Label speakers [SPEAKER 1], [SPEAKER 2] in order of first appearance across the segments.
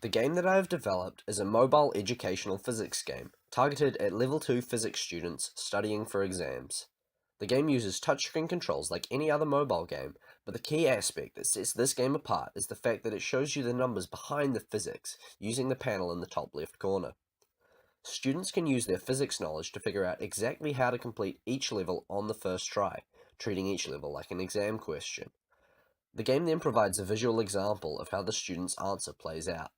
[SPEAKER 1] The game that I have developed is a mobile educational physics game, targeted at Level 2 physics students studying for exams. The game uses touchscreen controls like any other mobile game, but the key aspect that sets this game apart is the fact that it shows you the numbers behind the physics, using the panel in the top left corner. Students can use their physics knowledge to figure out exactly how to complete each level on the first try, treating each level like an exam question. The game then provides a visual example of how the student's answer plays out.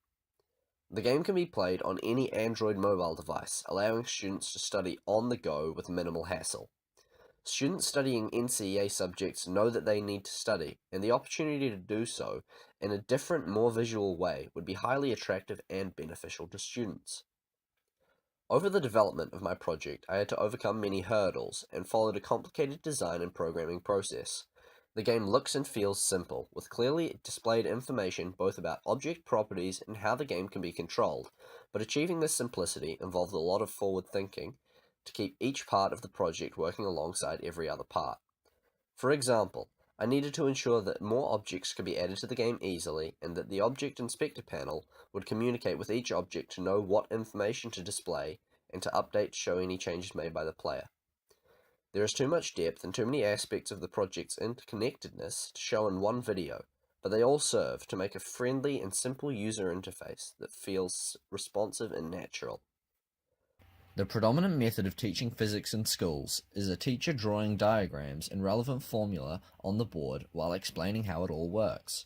[SPEAKER 1] The game can be played on any Android mobile device, allowing students to study on the go with minimal hassle. Students studying NCEA subjects know that they need to study, and the opportunity to do so in a different, more visual way would be highly attractive and beneficial to students. Over the development of my project, I had to overcome many hurdles and followed a complicated design and programming process. The game looks and feels simple, with clearly displayed information both about object properties and how the game can be controlled, but achieving this simplicity involved a lot of forward thinking to keep each part of the project working alongside every other part. For example, I needed to ensure that more objects could be added to the game easily, and that the Object Inspector panel would communicate with each object to know what information to display and to update to show any changes made by the player. There is too much depth and too many aspects of the project's interconnectedness to show in one video, but they all serve to make a friendly and simple user interface that feels responsive and natural.
[SPEAKER 2] The predominant method of teaching physics in schools is a teacher drawing diagrams and relevant formula on the board while explaining how it all works.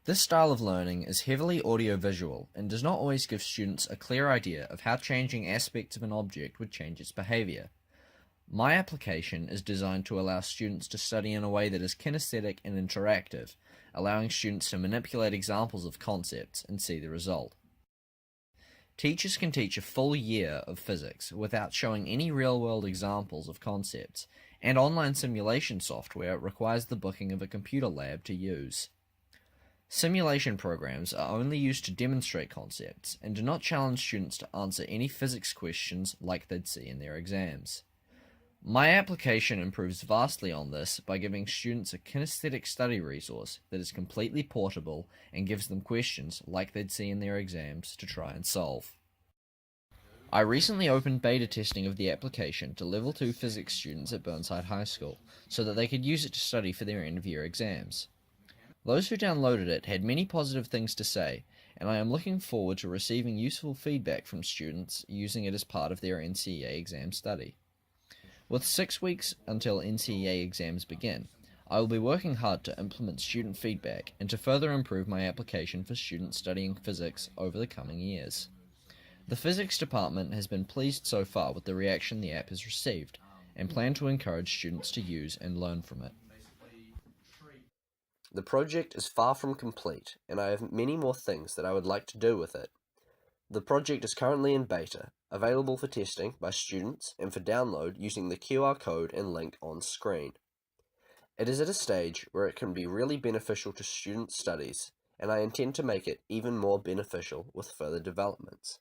[SPEAKER 2] This style of learning is heavily audiovisual and does not always give students a clear idea of how changing aspects of an object would change its behavior. My application is designed to allow students to study in a way that is kinesthetic and interactive, allowing students to manipulate examples of concepts and see the result. Teachers can teach a full year of physics without showing any real-world examples of concepts, and online simulation software requires the booking of a computer lab to use. Simulation programs are only used to demonstrate concepts and do not challenge students to answer any physics questions like they'd see in their exams. My application improves vastly on this by giving students a kinesthetic study resource that is completely portable and gives them questions like they'd see in their exams to try and solve. I recently opened beta testing of the application to Level 2 physics students at Burnside High School so that they could use it to study for their end-of-year exams. Those who downloaded it had many positive things to say, and I am looking forward to receiving useful feedback from students using it as part of their NCEA exam study. With 6 weeks until NCEA exams begin, I will be working hard to implement student feedback and to further improve my application for students studying physics over the coming years. The physics department has been pleased so far with the reaction the app has received, and plan to encourage students to use and learn from it.
[SPEAKER 1] The project is far from complete, and I have many more things that I would like to do with it. The project is currently in beta, available for testing by students and for download using the QR code and link on screen. It is at a stage where it can be really beneficial to student studies, and I intend to make it even more beneficial with further developments.